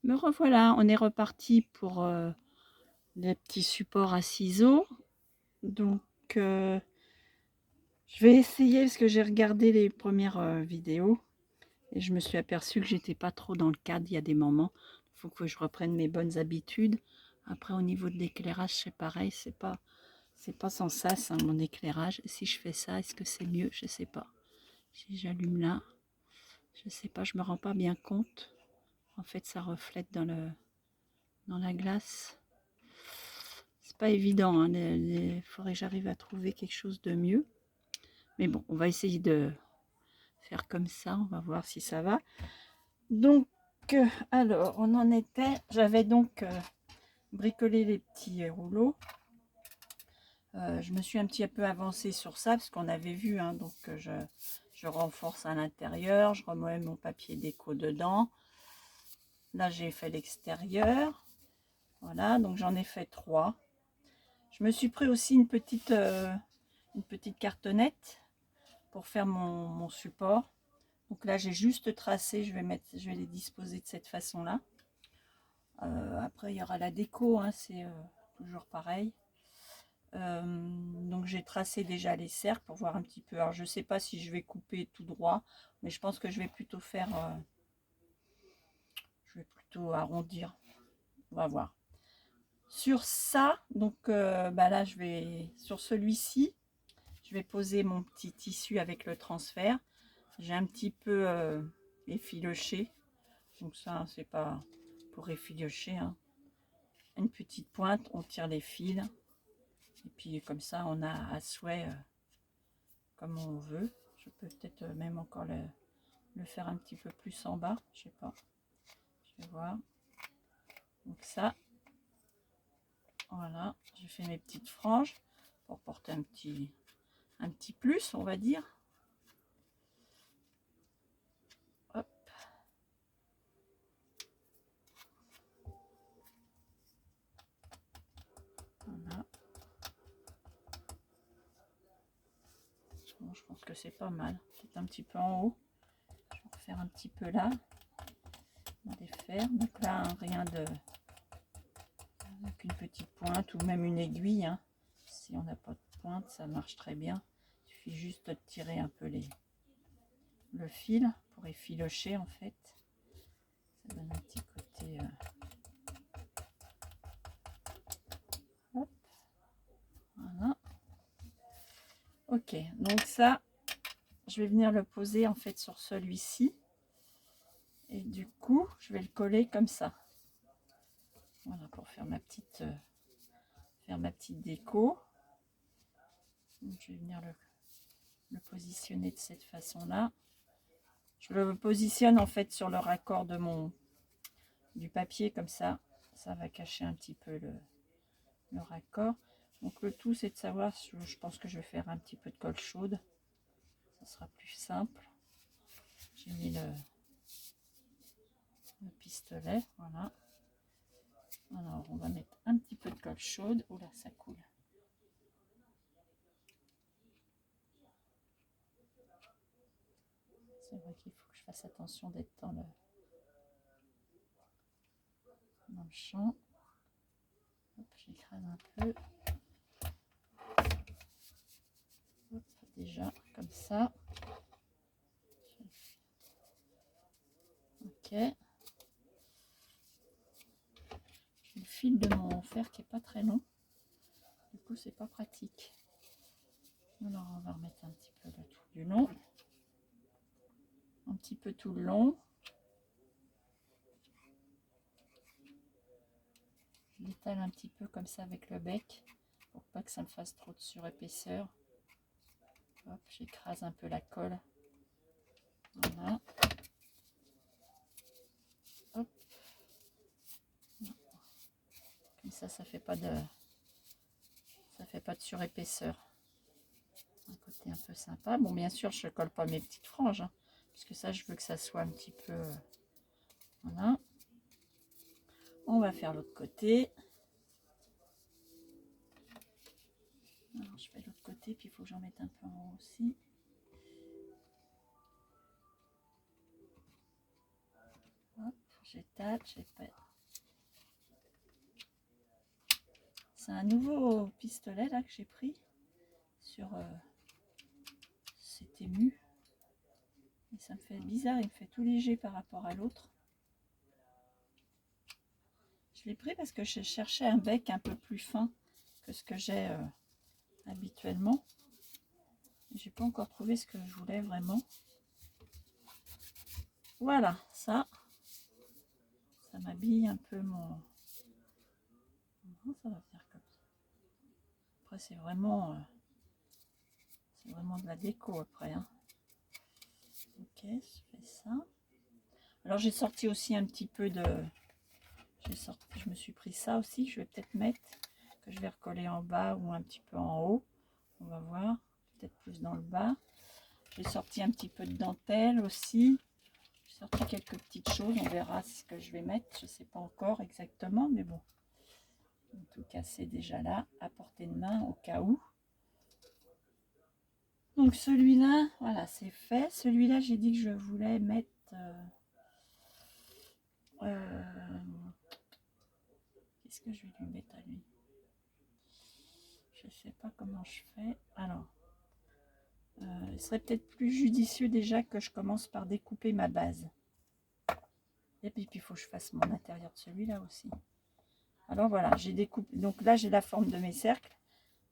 Me revoilà, on est reparti pour les petits supports à ciseaux. Donc, je vais essayer parce que j'ai regardé les premières vidéos et je me suis aperçue que j'étais pas trop dans le cadre. Il y a des moments, il faut que je reprenne mes bonnes habitudes. Après, au niveau de l'éclairage, c'est pareil, c'est pas sans sas, hein, mon éclairage. Si je fais ça, est-ce que c'est mieux? Je sais pas. Si j'allume là, je sais pas, je me rends pas bien compte. En fait, ça reflète dans la glace. C'est pas évident, hein, il faudrait que j'arrive à trouver quelque chose de mieux. Mais bon, on va essayer de faire comme ça, on va voir si ça va. Donc, alors, on en était, j'avais donc bricolé les petits rouleaux. Je me suis un petit peu avancée sur ça, parce qu'on avait vu, hein, donc je renforce à l'intérieur, je remets mon papier déco dedans. Là, j'ai fait l'extérieur. Voilà, donc j'en ai fait 3. Je me suis pris aussi une petite cartonnette pour faire mon support. Donc là, j'ai juste tracé, je vais les disposer de cette façon-là. Après, il y aura la déco, hein, c'est toujours pareil. Donc j'ai tracé déjà les cercles pour voir un petit peu. Alors je ne sais pas si je vais couper tout droit, mais je pense que je vais plutôt faire, je vais plutôt arrondir. On va voir. Sur ça, donc là je vais, sur celui-ci, je vais poser mon petit tissu avec le transfert. J'ai un petit peu effiloché, donc ça c'est pas pour effilocher, hein. Une petite pointe, on tire les fils, et puis comme ça on a à souhait comme on veut. Je peux peut-être même encore le faire un petit peu plus en bas, je sais pas, je vais voir. Donc ça, voilà, j'ai fait mes petites franges pour porter un petit plus, on va dire. Hop. Voilà. Bon, je pense que c'est pas mal. Peut-être un petit peu en haut. Je vais refaire un petit peu là. On va défaire. Donc là, hein, rien de... avec une petite pointe ou même une aiguille, hein. Si on n'a pas de pointe, ça marche très bien. Il suffit juste de tirer un peu le fil pour effilocher en fait. Ça donne un petit côté... Hop. Voilà. Ok, donc ça, je vais venir le poser en fait sur celui-ci. Et du coup, je vais le coller comme ça. Voilà, pour faire ma petite déco. Donc, je vais venir le positionner de cette façon-là. Je le positionne en fait sur le raccord de du papier, comme ça, ça va cacher un petit peu le raccord. Donc le tout, c'est de savoir, je pense que je vais faire un petit peu de colle chaude. Ça sera plus simple. J'ai mis le pistolet, voilà. Alors, on va mettre un petit peu de colle chaude. Oula, ça coule. C'est vrai qu'il faut que je fasse attention d'être dans le champ. J'écrase un peu. Hop, déjà, comme ça. Ok. J'ai le fil de mon fer qui est pas très long. Du coup, c'est pas pratique. Alors, on va remettre un petit peu le tout du long. Un petit peu tout le long. Je l'étale un petit peu comme ça avec le bec pour pas que ça me fasse trop de surépaisseur. Hop, j'écrase un peu la colle. Voilà. Hop. Comme ça fait pas de surépaisseur. Un côté un peu sympa. Bon, bien sûr, je ne colle pas mes petites franges, hein, puisque ça, je veux que ça soit un petit peu... voilà. On va faire l'autre côté. Alors, je fais l'autre côté, puis il faut que j'en mette un peu en haut aussi. Hop, j'étale. C'est un nouveau pistolet là que j'ai pris sur cet ému. Et ça me fait bizarre, il me fait tout léger par rapport à l'autre. Je l'ai pris parce que je cherchais un bec un peu plus fin que ce que j'ai habituellement. J'ai pas encore trouvé ce que je voulais vraiment. Voilà, ça m'habille un peu mon... Ça va venir comme ça. Après, c'est vraiment de la déco après. Hein. Ok, je fais ça. Alors, j'ai sorti aussi un petit peu de... Je me suis pris ça aussi. Je vais peut-être mettre, que je vais recoller en bas ou un petit peu en haut. On va voir. Peut-être plus dans le bas. J'ai sorti un petit peu de dentelle aussi. J'ai sorti quelques petites choses. On verra ce que je vais mettre. Je ne sais pas encore exactement, mais bon. En tout cas, c'est déjà là, à portée de main, au cas où. Donc celui-là, voilà, c'est fait. Celui-là, j'ai dit que je voulais mettre... qu'est-ce que je vais lui mettre à lui? Je ne sais pas comment je fais. Alors, il serait peut-être plus judicieux déjà que je commence par découper ma base. Et puis, il faut que je fasse mon intérieur de celui-là aussi. Alors voilà, j'ai découpé. Donc là, j'ai la forme de mes cercles.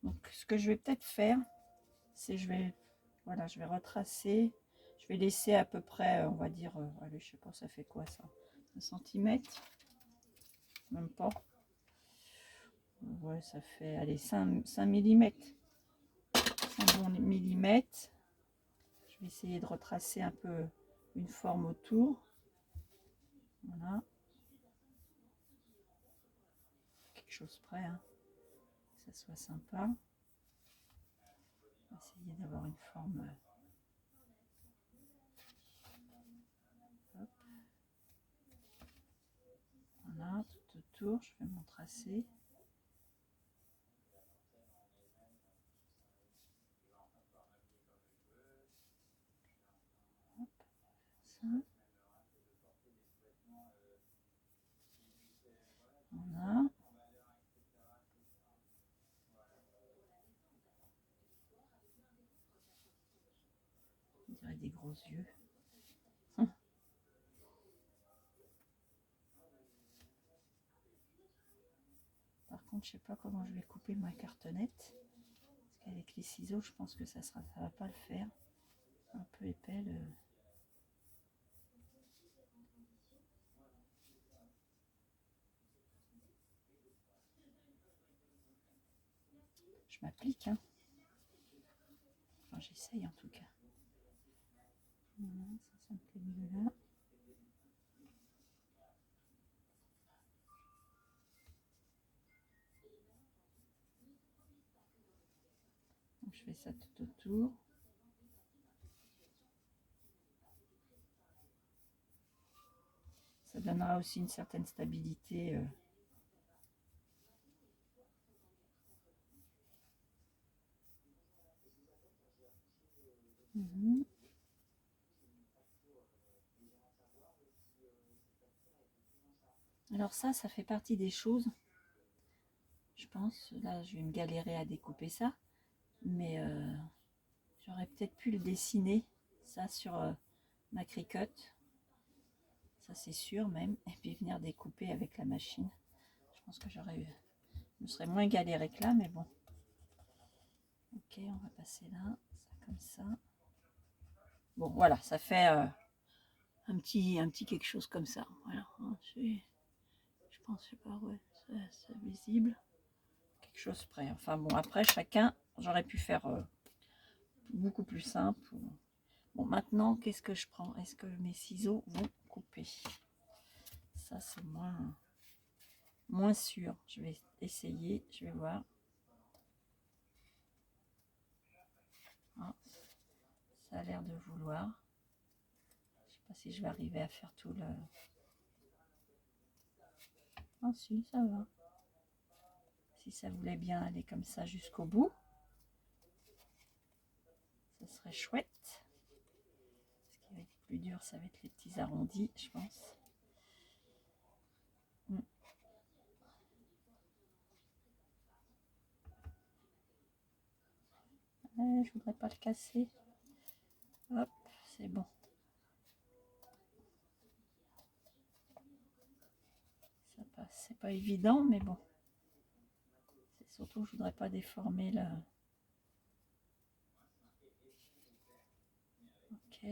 Donc ce que je vais peut-être faire, c'est je vais retracer. Je vais laisser à peu près, on va dire, allez, je sais pas, ça fait quoi ça? 1 centimètre? Même pas. Ouais, ça fait, allez, 5 mm. 5 bons millimètres. Je vais essayer de retracer un peu une forme autour. Voilà. Quelque chose près, hein. Que ça soit sympa. On va essayer d'avoir une forme. Hop. Voilà, tout autour, je vais m'en tracer. Hop, ça. Voilà. On dirait des gros yeux. Par contre, je sais pas comment je vais couper ma cartonnette. Parce qu'avec les ciseaux, je pense que ça va pas le faire. Un peu épais le... Je m'applique, hein. Enfin, j'essaye en tout cas. Voilà, ça me plaît mieux là. Donc, je fais ça tout autour. Ça donnera aussi une certaine stabilité. Alors ça fait partie des choses. Je pense, là, je vais me galérer à découper ça. Mais j'aurais peut-être pu le dessiner, ça, sur ma Cricut. Ça, c'est sûr même. Et puis venir découper avec la machine. Je pense que je me serais moins galéré que là, mais bon. Ok, on va passer là, ça comme ça. Bon, voilà, ça fait un petit quelque chose comme ça. Voilà, je pense, je sais pas, ouais, c'est visible. Quelque chose près. Enfin bon, après, chacun, j'aurais pu faire beaucoup plus simple. Bon, maintenant, qu'est-ce que je prends? Est-ce que mes ciseaux vont couper? Ça, c'est moins sûr. Je vais essayer, je vais voir. Ah, ça a l'air de vouloir. Je sais pas si je vais arriver à faire tout le... Ah si, ça va. Si ça voulait bien aller comme ça jusqu'au bout, ça serait chouette. Ce qui va être plus dur, ça va être les petits arrondis, je pense. je voudrais pas le casser. Hop, c'est bon. Ça passe. C'est pas évident, mais bon. C'est surtout que je voudrais pas déformer le... Ok.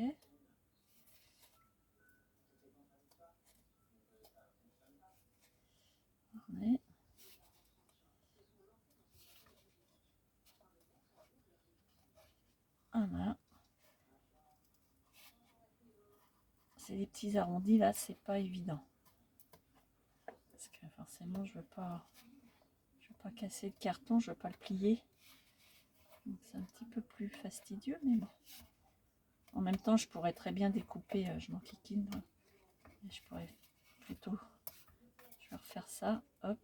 On est... Voilà. C'est des petits arrondis là, c'est pas évident. Parce que forcément, je veux pas casser le carton, je veux pas le plier. Donc c'est un petit peu plus fastidieux, mais bon. En même temps, je pourrais très bien découper, je m'enquiquine. Et je pourrais plutôt... Je vais refaire ça, hop.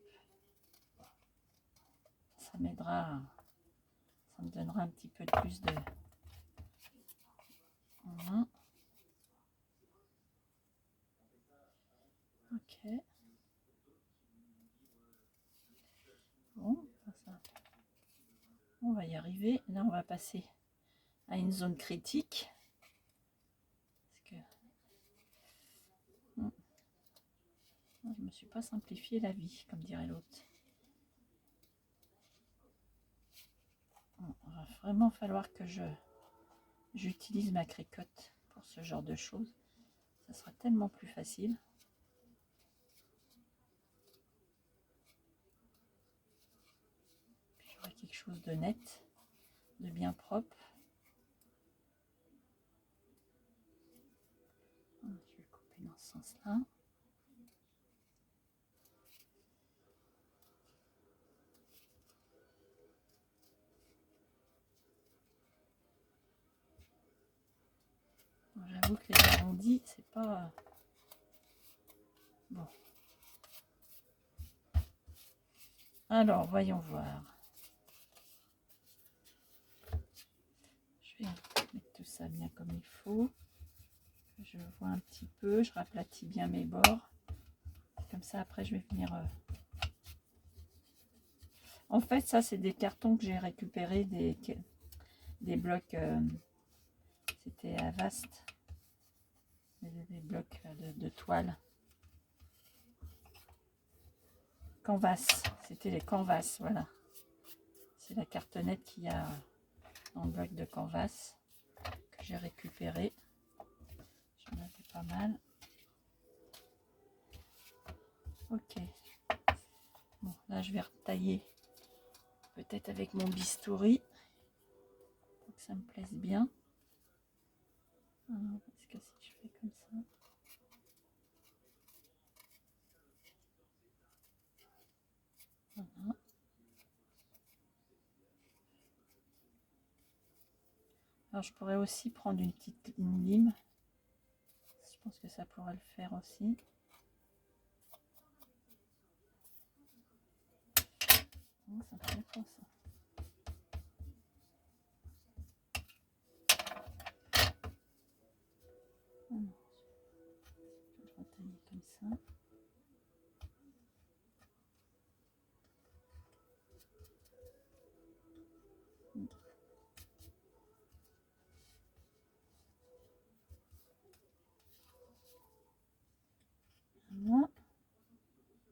Ça m'aidera, ça me donnera un petit peu plus de... Voilà. Ok. Bon, ça, on va y arriver. Là, on va passer à une zone critique. Parce que je me suis pas simplifié la vie, comme dirait l'autre. Il va vraiment falloir que j'utilise ma cricotte pour ce genre de choses. Ça sera tellement plus facile. Puis j'aurai quelque chose de net, de bien propre. Je vais couper dans ce sens-là. J'avoue que les arrondis, c'est pas... Bon. Alors, voyons voir. Je vais mettre tout ça bien comme il faut. Je vois un petit peu, je raplatis bien mes bords. Comme ça, après, je vais venir... En fait, ça, c'est des cartons que j'ai récupérés des blocs... C'était à Vaste. Des blocs de toile. Canvas. C'était les canvas, voilà. C'est la cartonnette qu'il y a dans le bloc de canvas que j'ai récupéré. J'en avais pas mal. Ok. Bon, là, je vais retailler peut-être avec mon bistouri pour que ça me plaise bien. Alors, est-ce que si je fais comme ça... Voilà. Alors je pourrais aussi prendre une petite lime. Je pense que ça pourrait le faire aussi. Oh, ça me fait pas ça. Alors, je vais le retailler comme ça. Voilà.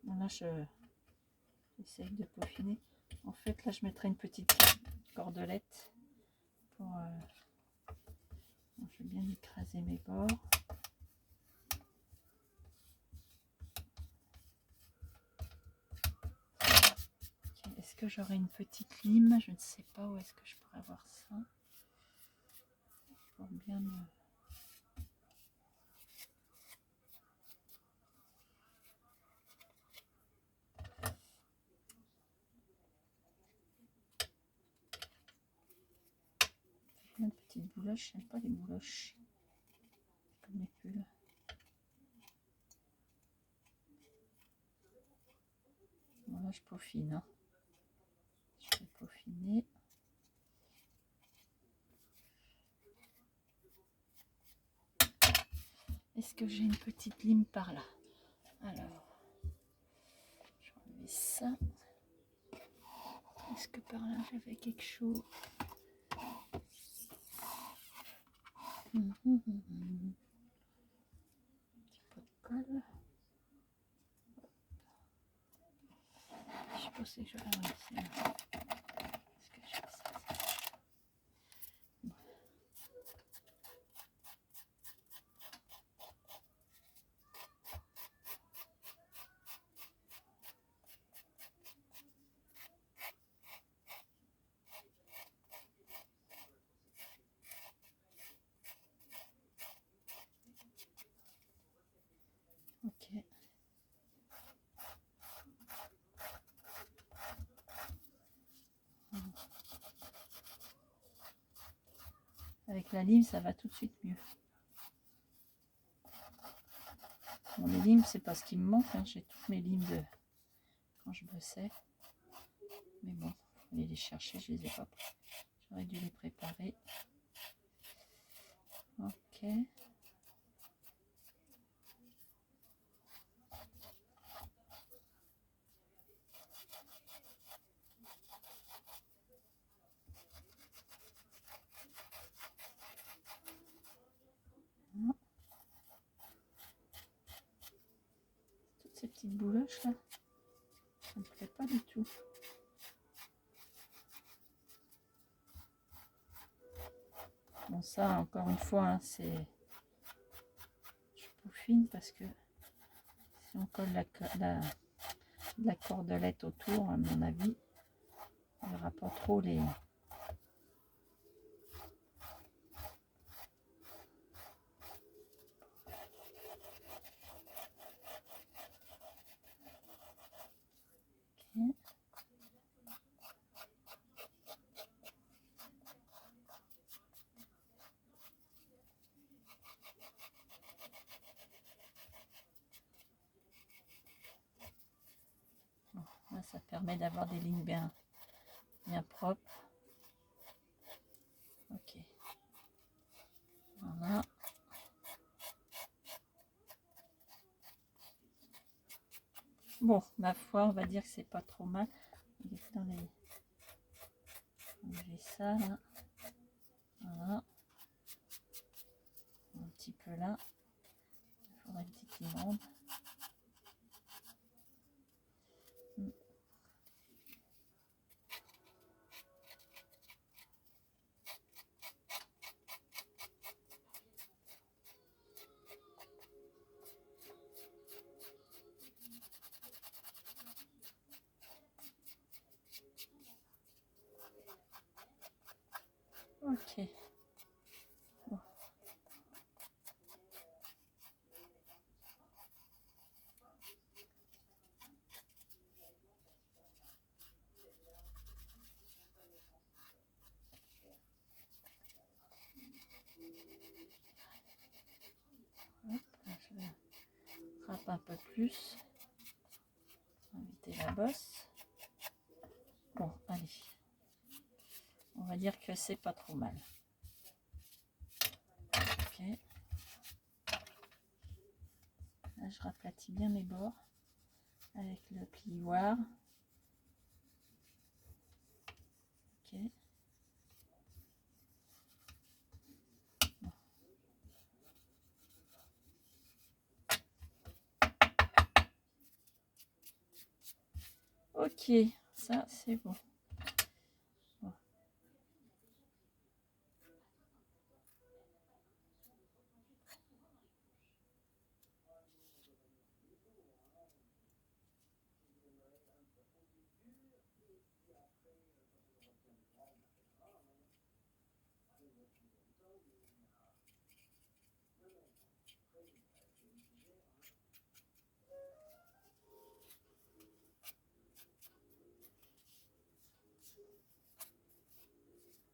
Bon, là, j'essaye de peaufiner. En fait, là, je mettrai une petite cordelette pour... je vais bien écraser mes bords. Okay. Est-ce que j'aurai une petite lime? Je ne sais pas où est-ce que je pourrais avoir ça. Pour bien me... Plein de petites bouloches, j'aime pas les bouloches. Comme les pulls. Bon, là, je peaufine. Hein. Je vais peaufiner. Est-ce que j'ai une petite lime par là? Alors, je vais enlever ça. Est-ce que par là j'avais quelque chose? Petit pot de colle. Je sais pas si je vais ramasser là. Est-ce que je fais ça? Ok. Avec la lime, ça va tout de suite mieux. Bon, les limes, c'est pas ce qui me manque. Hein. J'ai toutes mes limes de quand je bossais. Mais bon, il faut aller les chercher, je les ai pas pris. J'aurais dû les préparer. Ok. Toutes ces petites bouloches là, ça me plaît pas du tout. Bon, ça, encore une fois, hein, c'est... Je peaufine parce que si on colle la cordelette autour, à mon avis, il n'y aura pas trop les... Okay. Bon, là, ça permet d'avoir des lignes bien propres. Ok. Voilà. Bon, ma foi, on va dire que c'est pas trop mal. Dans les... Enlever ça là. Voilà. Un petit peu là. Il faudrait une petite limande. Ok. Bon. Hop, là, je vais râper un peu plus. Éviter la bosse. Bon, allez. On va dire que c'est pas trop mal. Ok. Là, je raplatis bien mes bords avec le plioir. Ok. Bon. Ok, ça c'est bon. Bon.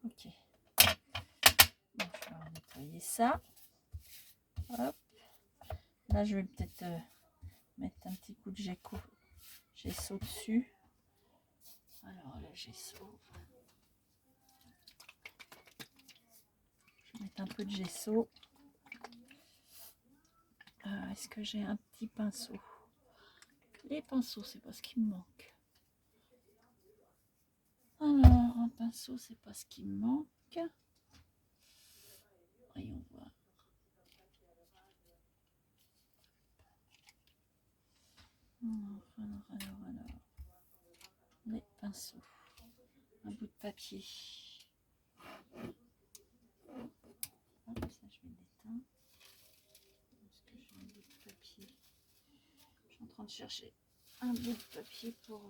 Ok. Bon, je vais nettoyer ça. Hop. Là, je vais peut-être mettre un petit coup de gesso dessus. Alors, le gesso. Je vais mettre un peu de gesso. Est-ce que j'ai un petit pinceau? Les pinceaux, c'est pas ce qui me manque. Alors, un pinceau, c'est pas ce qui me manque. Voyons voir. Alors. Les pinceaux. Un bout de papier. Hop, ça je vais l'éteindre. Est-ce que j'ai un bout de papier? Je suis en train de chercher un bout de papier pour...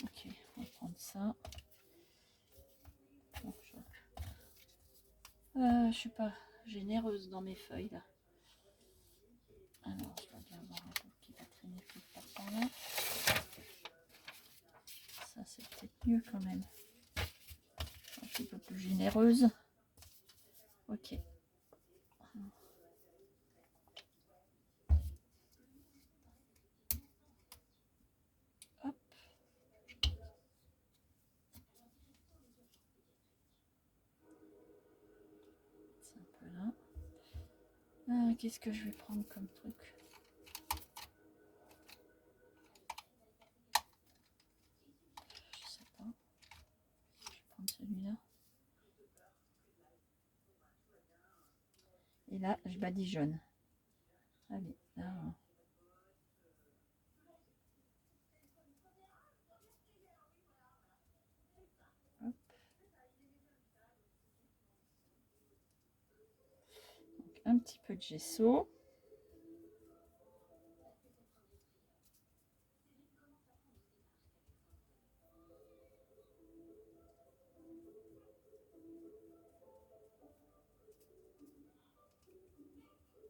Ok, on va prendre ça. Bon, je suis pas généreuse dans mes feuilles là. Alors, je dois bien avoir un peu qui va traîner quelque part par là. Ça, c'est peut-être mieux quand même. Un petit peu plus généreuse. Ok. Hop. C'est un peu là. Qu'est-ce que je vais prendre comme truc? Je sais pas. Je vais prendre celui-là. Et là, je badigeonne. Allez, là. Hop. Donc, un petit peu de gesso.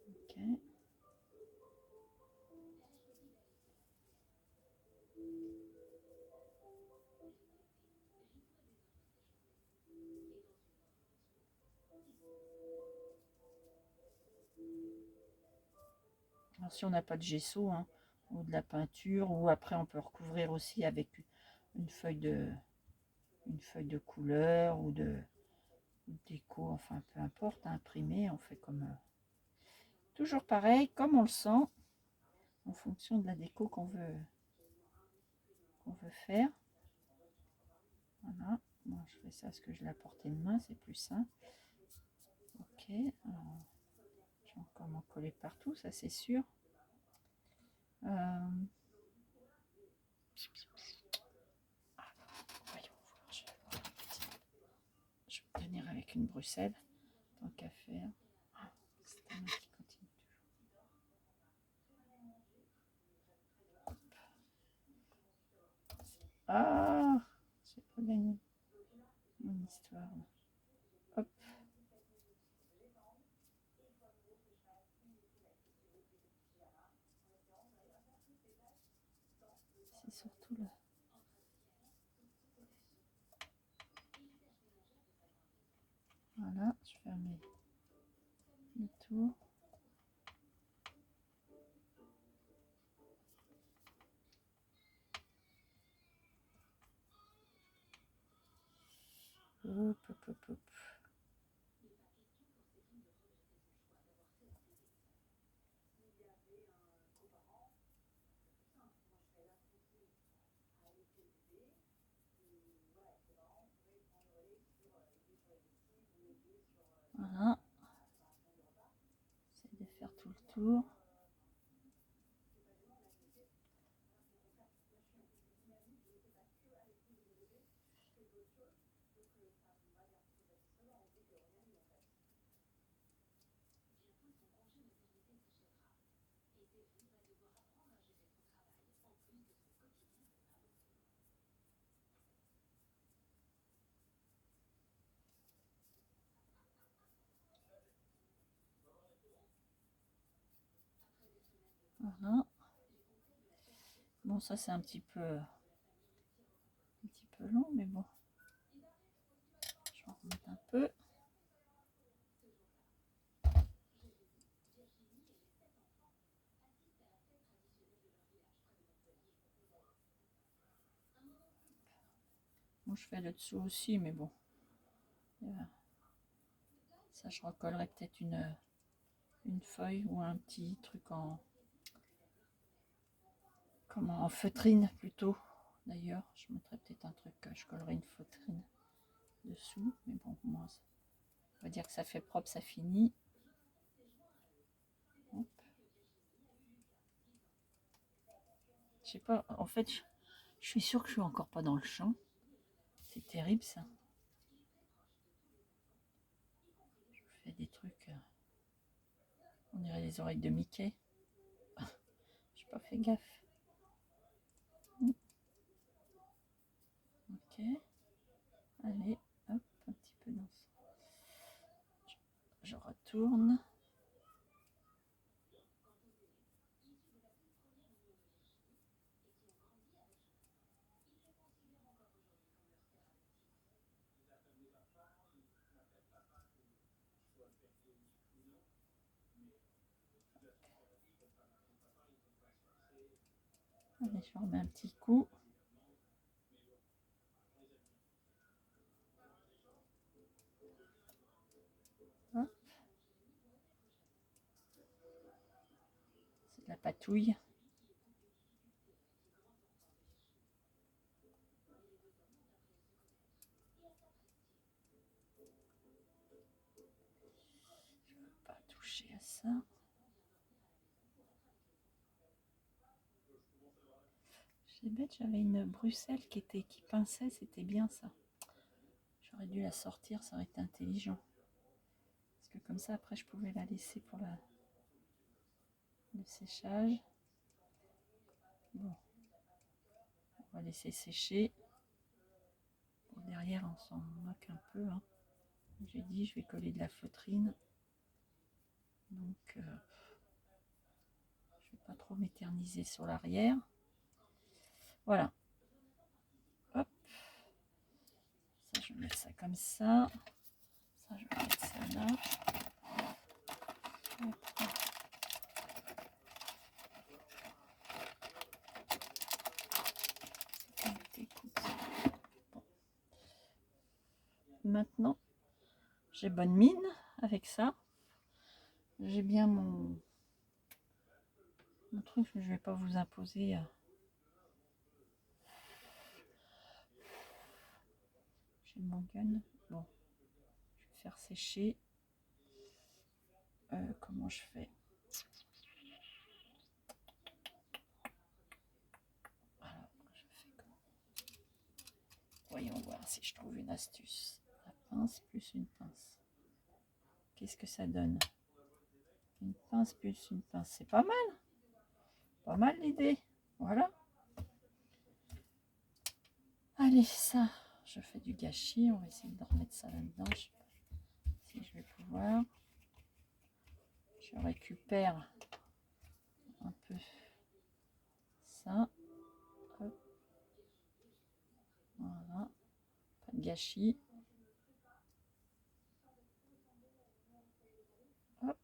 Ok. Alors, si on n'a pas de gesso, hein, ou de la peinture, ou après on peut recouvrir aussi avec une feuille de couleur ou de déco, enfin peu importe, hein, imprimé, on fait comme toujours pareil, comme on le sent, en fonction de la déco qu'on veut faire. Voilà, moi je fais ça parce que je l'ai à portée de main, c'est plus simple. Ok, alors, je vais encore m'en coller partout, ça c'est sûr. Voyons voir, je vais tenir avec une Bruxelles, tant qu'à faire. C'est un qui continue toujours. Ah, j'ai pas gagné mon histoire. Hop. C'est surtout là. Voilà, je ferme le tour. Hop, hop, hop, hop. Voilà. J'essaie de faire tout le tour. Voilà. Bon, ça c'est un petit peu long, mais bon. Je vais en remettre un peu. Bon, je fais le dessous aussi, mais bon. Ça, je recollerai peut-être une feuille ou un petit truc en feutrine plutôt. D'ailleurs, je mettrai peut-être un truc, je collerai une feutrine dessous. Mais bon, moi, on va dire que ça fait propre, ça finit. Hop. Je sais pas, en fait, je suis sûre que je suis encore pas dans le champ. C'est terrible ça. Je fais des trucs. On dirait les oreilles de Mickey. J'ai pas fait gaffe. Ok. Allez, hop, un petit peu dans ça. Je retourne. Allez, je remets un petit coup. Hop. C'est de la patouille. Je ne veux pas toucher à ça. C'est bête, j'avais une Bruxelles qui pinçait, c'était bien ça. J'aurais dû la sortir, ça aurait été intelligent. Parce que comme ça, après, je pouvais la laisser pour le séchage. Bon, on va laisser sécher. Bon, derrière, on s'en moque un peu. Hein. J'ai dit, je vais coller de la feutrine. Donc, je ne vais pas trop m'éterniser sur l'arrière. Voilà. Hop. Ça, je vais mettre ça comme ça. Ça, je vais mettre ça là. Bon. Maintenant, j'ai bonne mine avec ça. J'ai bien mon truc, je ne vais pas vous imposer. J'ai mon gun. Bon, je vais faire sécher. Comment je fais? Alors, je fais comment? Voyons voir si je trouve une astuce. La pince plus une pince. Qu'est-ce que ça donne? Une pince plus une pince. C'est pas mal. Pas mal l'idée. Voilà. Allez, ça, je fais du gâchis. On va essayer de remettre ça là-dedans. Je sais pas si je vais pouvoir. Je récupère un peu ça. Hop. Voilà. Pas de gâchis. Hop.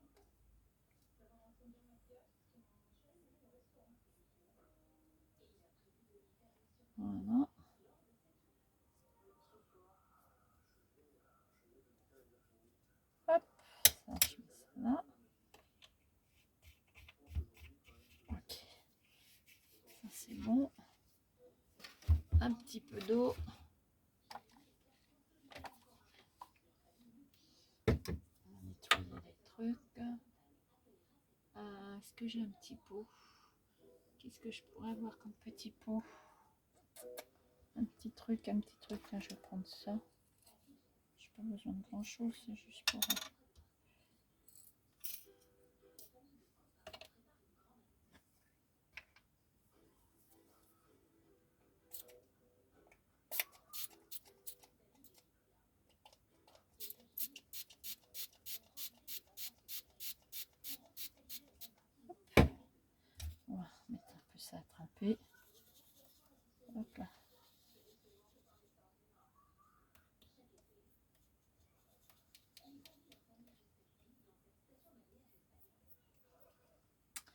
Voilà. Hop. Ça, je mets ça là. Ok. Ça, c'est bon. Un petit peu d'eau. On va nettoyer les trucs. Est-ce que j'ai un petit pot? Qu'est-ce que je pourrais avoir comme petit pot? Un petit truc. Là, je vais prendre ça. J'ai pas besoin de grand chose, c'est juste pour. On va mettre un peu ça à tremper. Hop là.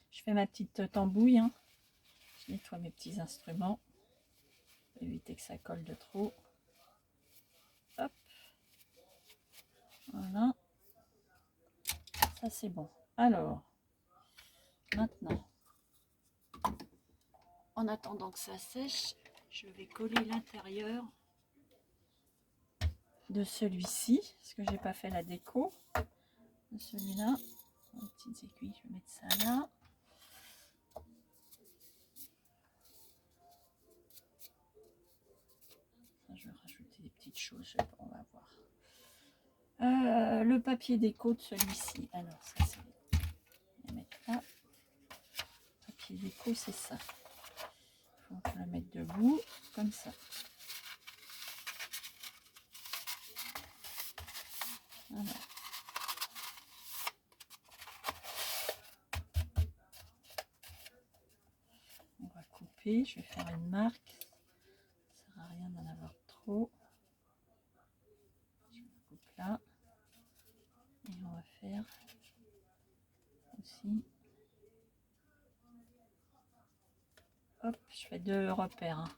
Je fais ma petite tambouille. Hein. Je nettoie mes petits instruments. Pour éviter que ça colle de trop. Hop. Voilà. Ça c'est bon. Alors, maintenant, en attendant que ça sèche, Je vais coller l'intérieur de celui-ci, parce que j'ai pas fait la déco de celui-là. Les petites aiguilles, je vais mettre ça là. Ça, je vais rajouter des petites choses, je sais pas, on va voir. Le papier déco de celui-ci. Alors ça c'est, je vais mettre là. Papier déco, c'est ça. Il faut le mettre debout, comme ça. Voilà. On va couper, je vais faire une marque. Ça sert à rien d'en avoir trop. Je coupe là. Et on va faire aussi. Hop, je fais 2 repères. Hein.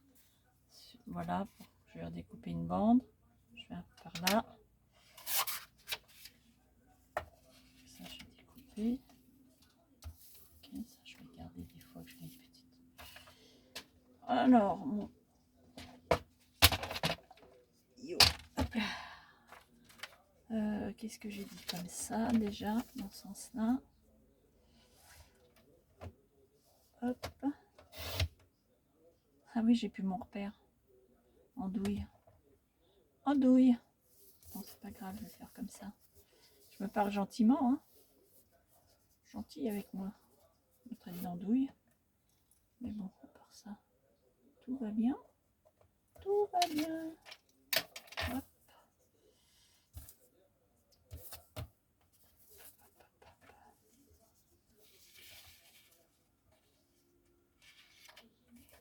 Voilà, je vais redécouper une bande. Je vais par là. Ça, je vais découper. Ok, ça, je vais garder des fois que je l'ai petite. Alors, bon. Qu'est-ce que j'ai dit comme ça déjà, dans ce sens-là. Hop. Ah oui, j'ai plus mon repère. Andouille. Andouille. Bon, c'est pas grave, je vais faire comme ça. Je me parle gentiment, hein. Gentil avec moi. Je me traite d'andouille. Mais bon, à part ça, tout va bien. Tout va bien. Hop.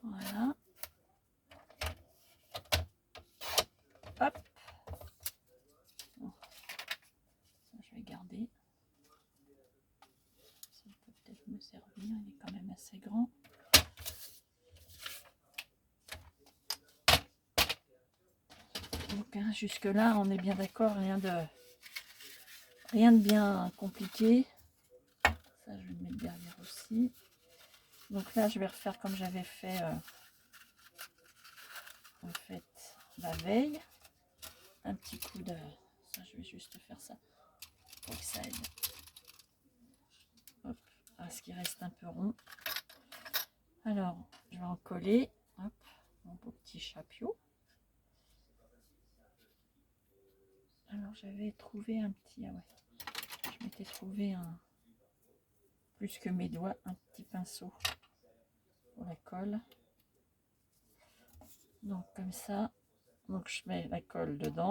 Voilà. Hop. Bon. Ça, je vais garder. Ça peut peut-être me servir. Il est quand même assez grand. Donc, hein, jusque-là, on est bien d'accord. Rien de bien compliqué. Ça, je vais le mettre derrière aussi. Donc là, je vais refaire comme j'avais fait en fait la veille. Un petit coup de... Ça, je vais juste faire ça pour que ça aide. Hop, à ce qui reste un peu rond. Alors, je vais en coller. Hop, mon beau petit chapeau. Alors, j'avais trouvé un petit... Ah ouais, je m'étais trouvé un... Plus que mes doigts, un petit pinceau pour la colle. Donc, comme ça. Donc, je mets la colle dedans.